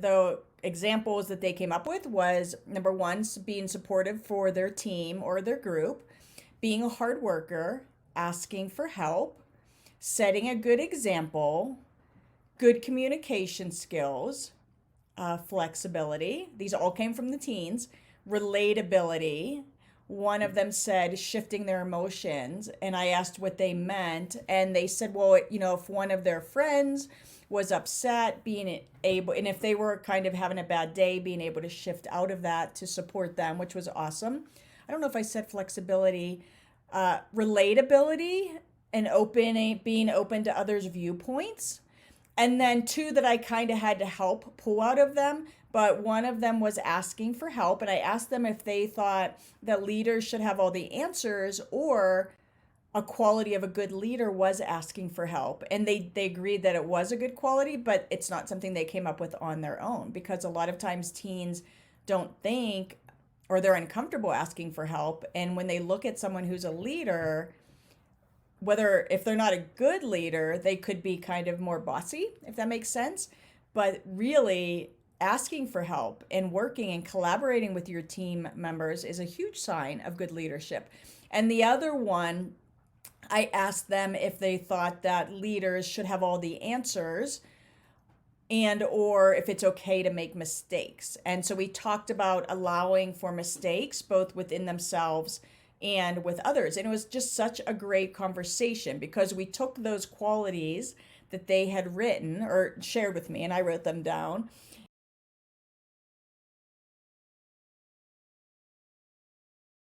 the examples that they came up with was number one, being supportive for their team or their group, being a hard worker, asking for help, setting a good example, good communication skills, flexibility. These all came from the teens. Relatability. One of them said shifting their emotions, and I asked what they meant, and they said, well, if one of their friends was upset, being able, and if they were kind of having a bad day, being able to shift out of that to support them, which was awesome. I don't know if I said flexibility, relatability, and being open to others' viewpoints. And then two that I kind of had to help pull out of them, but one of them was asking for help. And I asked them if they thought that leaders should have all the answers, or a quality of a good leader was asking for help. And they agreed that it was a good quality, but it's not something they came up with on their own, because a lot of times teens don't think, or they're uncomfortable asking for help. And when they look at someone who's a leader, whether if they're not a good leader, they could be kind of more bossy, if that makes sense. But really, asking for help and working and collaborating with your team members is a huge sign of good leadership. And the other one, I asked them if they thought that leaders should have all the answers, and or if it's okay to make mistakes. And so we talked about allowing for mistakes both within themselves and with others. And it was just such a great conversation, because we took those qualities that they had written or shared with me, and I wrote them down.